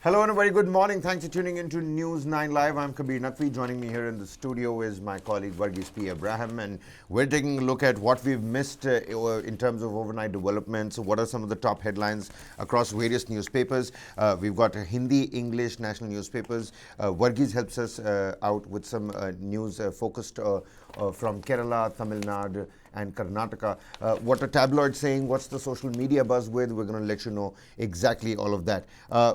Hello and a very good morning. Thanks for tuning into News 9 Live. I'm Kabir Naqvi. Joining me here in the studio is my colleague Varghese P. Abraham, and we're taking a look at what we've missed in terms of overnight developments. What are some of the top headlines across various newspapers? We've got Hindi, English, national newspapers. Varghese helps us out with some news focused from Kerala, Tamil Nadu, and Karnataka. What are tabloids saying? What's the social media buzz with? We're going to let you know exactly all of that.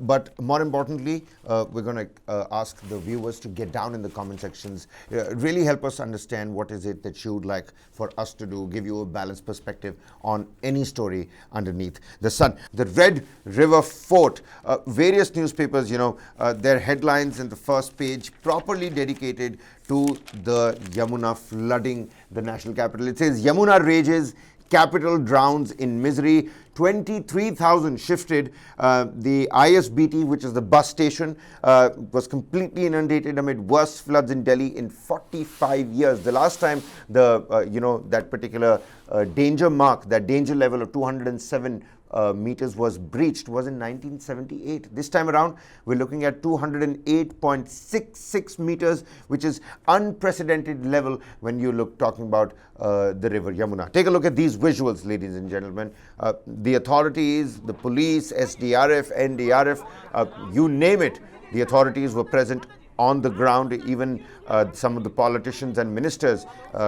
But more importantly, we're going to ask the viewers to get down in the comment sections. Really help us understand what is it that you would like for us to do, give you a balanced perspective on any story underneath the sun. The Red River Fort, various newspapers, their headlines in the first page properly dedicated to the Yamuna flooding the national capital. It says Yamuna rages, capital drowns in misery. 23,000 shifted. The ISBT, which is the bus station, was completely inundated amid worst floods in Delhi in 45 years. The last time that particular danger mark, that danger level of 207 meters was breached was in 1978. This time around, we're looking at 208.66 meters, which is unprecedented level when you talking about the river Yamuna. Take a look at these visuals, ladies and gentlemen. The authorities, the police, SDRF, NDRF, you name it, the authorities were present on the ground. Even some of the politicians and ministers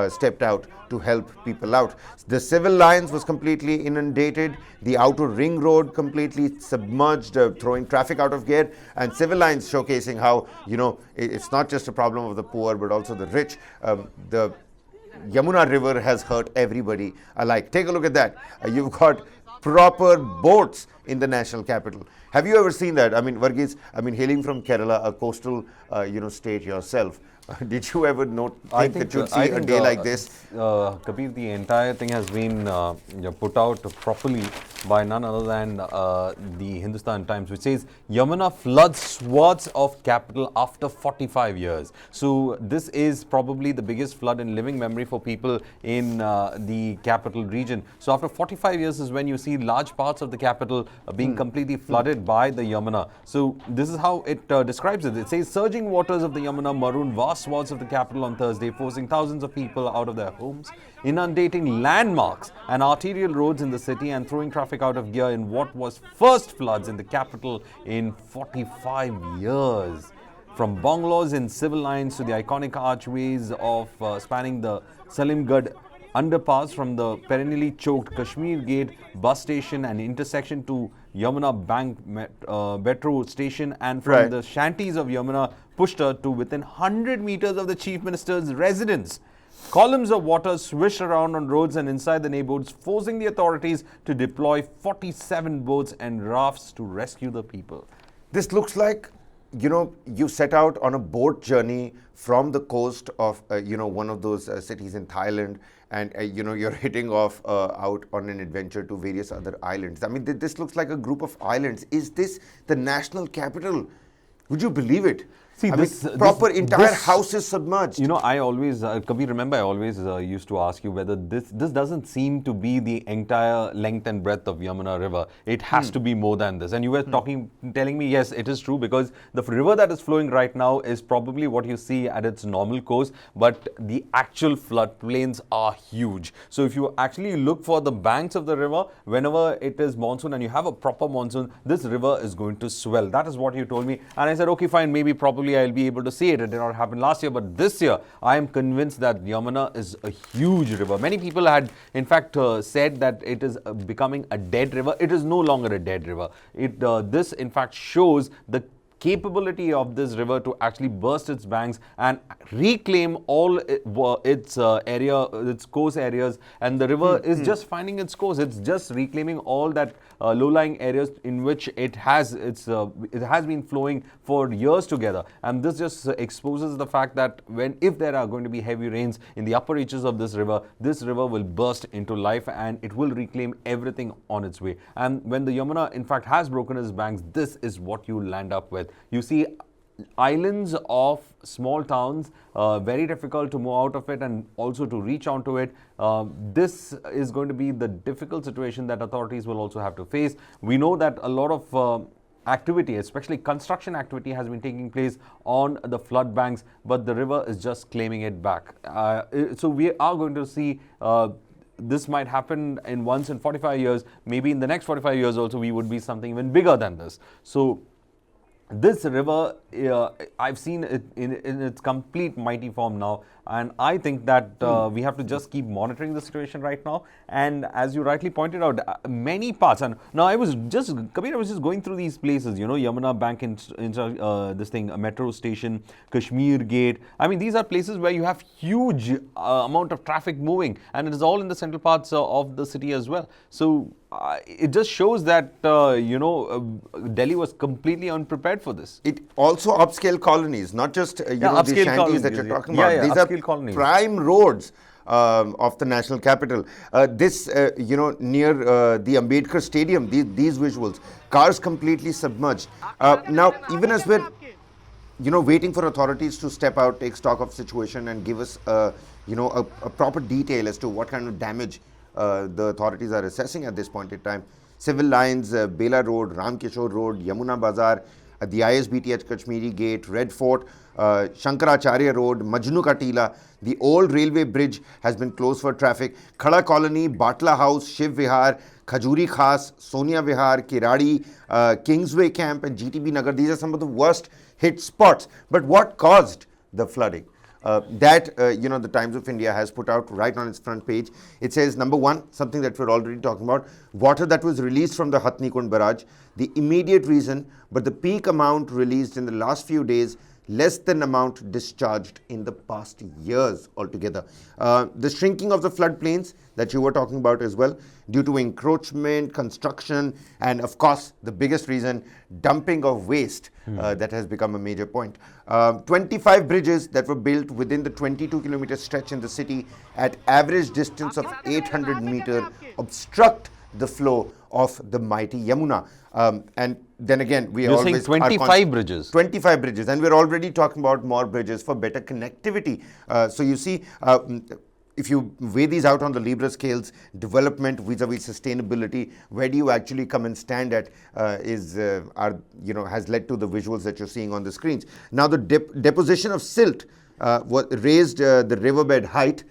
stepped out to help people out. The civil lines was completely inundated. The outer ring road completely submerged, throwing traffic out of gear. And civil lines showcasing how, it's not just a problem of the poor, but also the rich. The Yamuna River has hurt everybody alike. Take a look at that. You've got proper boats in the national capital. Have you ever seen that? I mean, Varghese, hailing from Kerala, a coastal, state yourself, did you ever think that you'd see a day like this? Kabir, the entire thing has been put out properly by none other than the Hindustan Times, which says Yamuna floods swaths of capital after 45 years. So this is probably the biggest flood in living memory for people in the capital region. So after 45 years is when you see large parts of the capital being completely flooded by the Yamuna. So this is how it describes it. It says surging waters of the Yamuna marooned vast swaths of the capital on Thursday, forcing thousands of people out of their homes, inundating landmarks and arterial roads in the city, and throwing traffic out of gear in what was first floods in the capital in 45 years. From bungalows in civil lines to the iconic archways of spanning the Salimgarh underpass, from the perennially choked Kashmir Gate bus station and intersection to Yamuna Bank metro station, and from the shanties of Yamuna Pushta to within 100 meters of the Chief Minister's residence. Columns of water swish around on roads and inside the neighborhoods, forcing the authorities to deploy 47 boats and rafts to rescue the people. This looks like, you set out on a boat journey from the coast of, one of those cities in Thailand, and, you're hitting off out on an adventure to various other islands. I mean, this looks like a group of islands. Is this the national capital? Would you believe it? See, entire house is submerged. I always, Kabir, remember I always used to ask you whether this doesn't seem to be the entire length and breadth of Yamuna River. It has to be more than this. And you were telling me, yes, it is true, because the river that is flowing right now is probably what you see at its normal course, but the actual floodplains are huge. So if you actually look for the banks of the river, whenever it is monsoon and you have a proper monsoon, this river is going to swell. That is what you told me. And I said, okay, fine, maybe probably I'll be able to see it. It did not happen last year, but this year I am convinced that Yamuna is a huge river. Many people had, in fact, said that it is becoming a dead river. It is no longer a dead river. This, in fact, shows the capability of this river to actually burst its banks and reclaim all its course areas, and the river is just finding its course. It's just reclaiming all that low-lying areas in which it has been flowing for years together. And this just exposes the fact that if there are going to be heavy rains in the upper reaches of this river will burst into life and it will reclaim everything on its way. And when the Yamuna in fact has broken its banks, this is what you land up with. You see islands of small towns, very difficult to move out of it and also to reach onto it. This is going to be the difficult situation that authorities will also have to face. We know that a lot of activity, especially construction activity, has been taking place on the flood banks, but the river is just claiming it back. So we are going to see this might happen in once in 45 years. Maybe in the next 45 years also we would be something even bigger than this. So this river, I've seen it in its complete mighty form now, and I think that we have to just keep monitoring the situation right now. And as you rightly pointed out, many parts. And now I was just going through these places. You know, Yamuna Bank, in this thing, a metro station, Kashmir Gate. I mean, these are places where you have huge amount of traffic moving, and it is all in the central parts of the city as well. So it just shows that Delhi was completely unprepared for this. It also upscale colonies, not just these shanties colonies, that you're talking about. These are colonies. prime roads of the national capital. Near the Ambedkar Stadium, these visuals, cars completely submerged. Now, even as we're waiting for authorities to step out, take stock of situation, and give us a proper detail as to what kind of damage the authorities are assessing at this point in time. Civil lines, Bela Road, Ramkishore Road, Yamuna Bazar, the ISBT Kashmiri Gate, Red Fort, Shankaracharya Road, Majnu Ka Tila, the old railway bridge has been closed for traffic. Khada Colony, Batla House, Shiv Vihar, Khajuri Khas, Sonia Vihar, Kiradi, Kingsway Camp, and GTB Nagar. These are some of the worst hit spots. But what caused the flooding? The Times of India has put out right on its front page. It says, number one, something that we're already talking about, water that was released from the Hatni Kund barrage, the immediate reason, but the peak amount released in the last few days, less than amount discharged in the past years altogether. The shrinking of the floodplains that you were talking about as well, due to encroachment, construction, and of course, the biggest reason, dumping of waste that has become a major point. 25 bridges that were built within the 22-kilometer stretch in the city at average distance of 800 meters obstruct the flow of the mighty Yamuna. And then again, You're saying 25 bridges. 25 bridges, and we're already talking about more bridges for better connectivity. So you see, if you weigh these out on the Libra scales, development vis-a-vis sustainability, where do you actually come and stand at has led to the visuals that you're seeing on the screens. Now, the deposition of silt raised the riverbed height,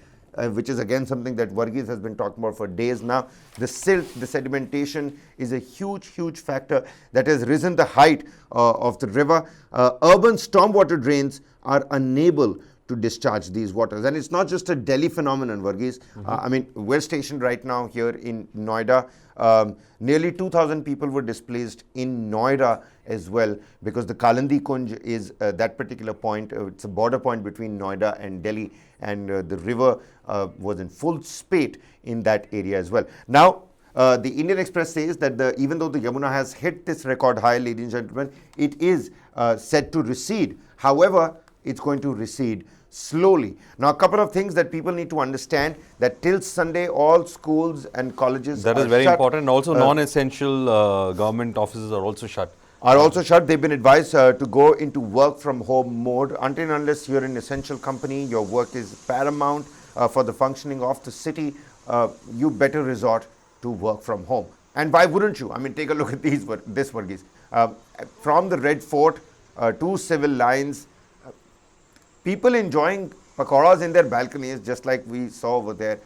which is again something that Varghese has been talking about for days now. The silt, the sedimentation is a huge, huge factor that has risen the height of the river. Urban stormwater drains are unable to discharge these waters. And it's not just a Delhi phenomenon, Varghese. I mean, we're stationed right now here in Noida. Nearly 2,000 people were displaced in Noida as well, because the Kalandi Kunj is that particular point. It's a border point between Noida and Delhi, and the river was in full spate in that area as well. Now, the Indian Express says that even though the Yamuna has hit this record high, ladies and gentlemen, it is set to recede. However, it's going to recede slowly. Now, a couple of things that people need to understand, that till Sunday, all schools and colleges that are is very shut. important. Also, non-essential government offices are also shut. They've been advised to go into work from home mode. Until and unless you're an essential company, your work is paramount for the functioning of the city, you better resort to work from home. And why wouldn't you? I mean, take a look at this, Varghese. From the Red Fort to civil lines, people enjoying pakoras in their balconies, just like we saw over there.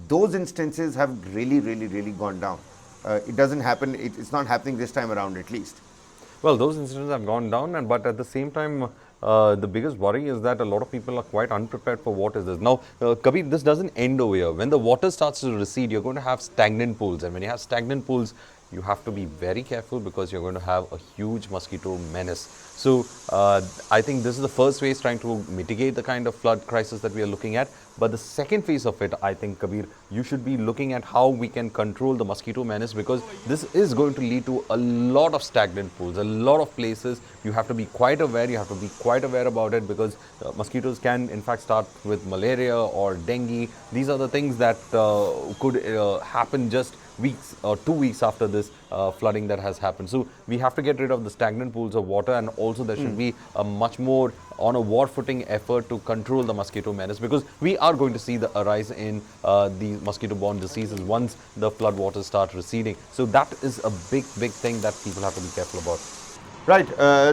Those instances have really, really, really gone down. It doesn't happen. It's not happening this time around, at least. Well, those incidents have gone down, but at the same time, the biggest worry is that a lot of people are quite unprepared for what is this. Now, Kabir, this doesn't end over here. When the water starts to recede, you're going to have stagnant pools. And when you have stagnant pools, you have to be very careful, because you're going to have a huge mosquito menace. So, I think this is the first phase, trying to mitigate the kind of flood crisis that we are looking at. But the second phase of it, I think, Kabir, you should be looking at how we can control the mosquito menace, because this is going to lead to a lot of stagnant pools, a lot of places. You have to be quite aware. You have to be quite aware about it, because mosquitoes can, in fact, start with malaria or dengue. These are the things that could happen just weeks or 2 weeks after this flooding that has happened. So we have to get rid of the stagnant pools of water, and also there should be a much more on a war footing effort to control the mosquito menace, because we are going to see the rise in the mosquito-borne diseases once the flood waters start receding. So that is a big thing that people have to be careful about. Right.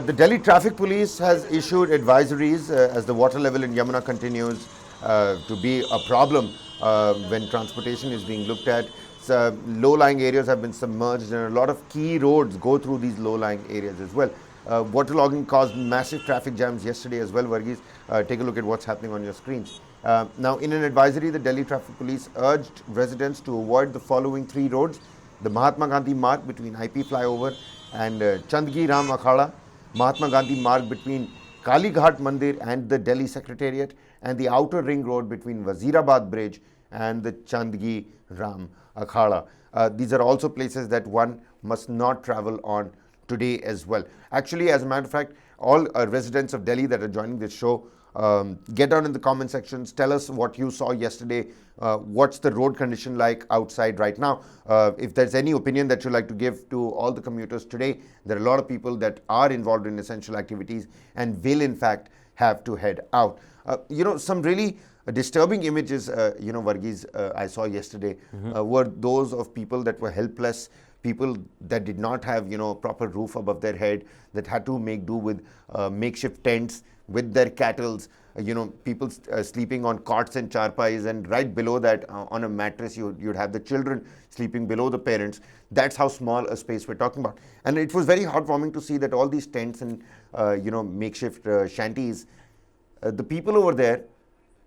The Delhi Traffic Police has issued advisories as the water level in Yamuna continues to be a problem when transportation is being looked at. So, low-lying areas have been submerged, and a lot of key roads go through these low-lying areas as well. Waterlogging caused massive traffic jams yesterday as well, Varghese. Take a look at what's happening on your screens. Now, in an advisory, the Delhi Traffic Police urged residents to avoid the following 3 roads: the Mahatma Gandhi Marg between IP flyover and Chandgi Ram Akhada, Mahatma Gandhi Marg between Kali Ghat Mandir and the Delhi Secretariat, and the outer ring road between Wazirabad Bridge and the Chandgi Ram Akhada. These are also places that one must not travel on today as well. Actually, as a matter of fact, all residents of Delhi that are joining this show, get down in the comment sections, tell us what you saw yesterday, what's the road condition like outside right now. If there's any opinion that you'd like to give to all the commuters today, there are a lot of people that are involved in essential activities and will in fact have to head out. Some really disturbing images, Varghese, I saw yesterday were those of people that were helpless, people that did not have, proper roof above their head, that had to make do with makeshift tents with their cattles, people sleeping on cots and charpais, and right below that on a mattress you'd have the children sleeping below the parents. That's how small a space we're talking about. And it was very heartwarming to see that all these tents and makeshift shanties, the people over there,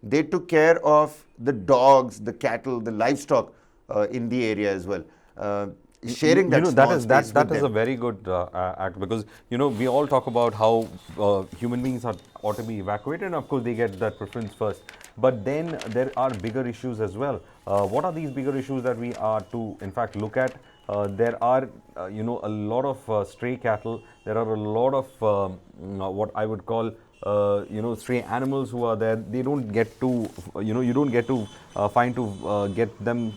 they took care of the dogs, the cattle, the livestock in the area as well. Sharing that small space with that is them. a very good act, because we all talk about how human beings ought to be evacuated, and of course they get that preference first. But then there are bigger issues as well. What are these bigger issues that we are to in fact look at? There are a lot of stray cattle. There are a lot of what I would call stray animals who are there. They don't get to, you don't get to get them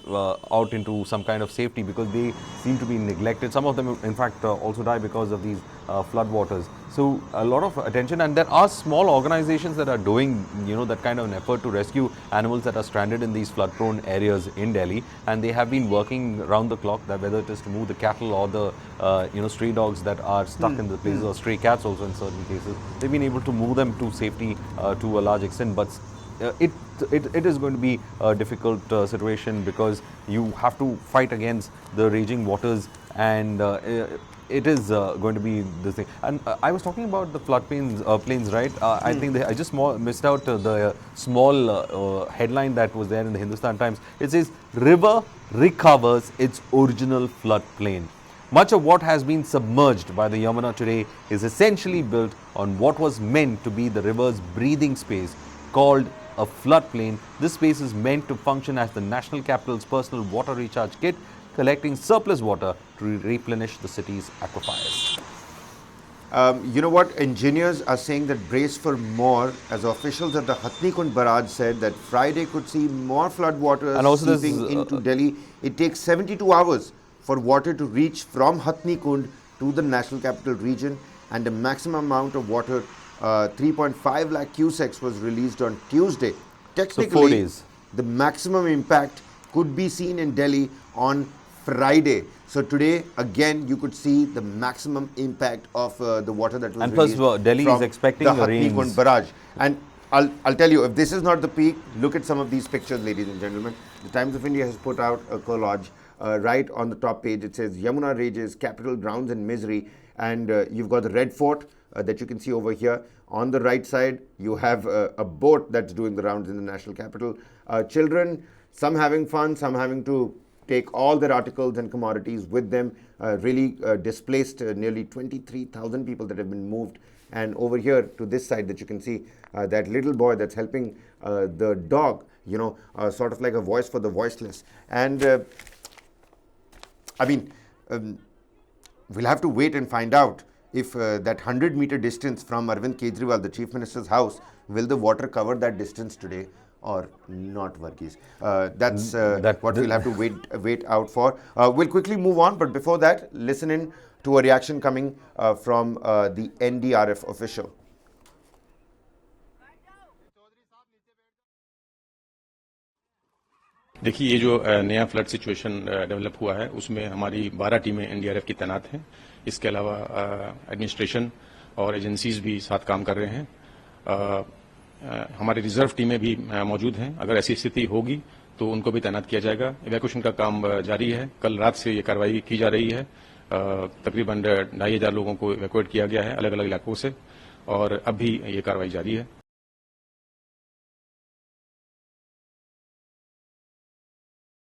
out into some kind of safety, because they seem to be neglected. Some of them, in fact, also die because of these flood waters. So a lot of attention, and there are small organizations that are doing, that kind of an effort to rescue animals that are stranded in these flood-prone areas in Delhi, and they have been working round the clock. That whether it is to move the cattle or the, stray dogs that are stuck in the places, or stray cats also in certain cases, they've been able to move them to safety to a large extent. But it is going to be a difficult situation, because you have to fight against the raging waters, and it is going to be this thing. And I was talking about the flood plains, right? I think I just missed out the small headline that was there in the Hindustan Times. It says, "River recovers its original flood plain." Much of what has been submerged by the Yamuna today is essentially built on what was meant to be the river's breathing space, called a floodplain. This space is meant to function as the national capital's personal water recharge kit, collecting surplus water to replenish the city's aquifers. You know what? Engineers are saying that brace for more, as officials at the Hatnikund barrage said that Friday could see more flood waters And also seeping into Delhi. It takes 72 hours for water to reach from Hatnikund to the national capital region, and the maximum amount of water, 3.5 lakh cusecs, was released on Tuesday. Technically, 4 days. The maximum impact could be seen in Delhi on Friday. So today, again, you could see the maximum impact of the water that was And released plus, Delhi from is expecting the the rains. Hatnikund barrage. And I'll tell you, if this is not the peak, look at some of these pictures, ladies and gentlemen. The Times of India has put out a collage. Right on the top page, it says, "Yamuna rages, capital drowns in misery." And you've got the Red Fort that you can see over here. On the right side, you have a boat that's doing the rounds in the national capital. Children, some having fun, some having to take all their articles and commodities with them. Really displaced nearly 23,000 people that have been moved. And over here to this side that you can see, that little boy that's helping the dog, sort of like a voice for the voiceless. And we'll have to wait and find out if that 100-meter distance from Arvind Kejriwal, the Chief Minister's house, will the water cover that distance today or not, Varghese? That's what we'll have to wait out for. We'll quickly move on, but before that, listen in to a reaction coming from the NDRF official. देखिए, ये जो नया flood situation develop हुआ है उसमें हमारी 12 टीमें NDRF की तैनात हैं। इसके अलावा एडमिनिस्ट्रेशन और एजेंसीज भी साथ काम कर रहे हैं। हमारी रिजर्व टीमें भी मौजूद हैं। अगर ऐसी स्थिति होगी तो उनको भी तैनात किया जाएगा। इवैक्यूएशन का काम जारी है। कल रात से ये कार्रवाई की जा रही है। तकरीबन 2500 लोगों को इवैक्यूएट किया गया है अलग अलग इलाकों से और अब भी ये कार्रवाई जारी है।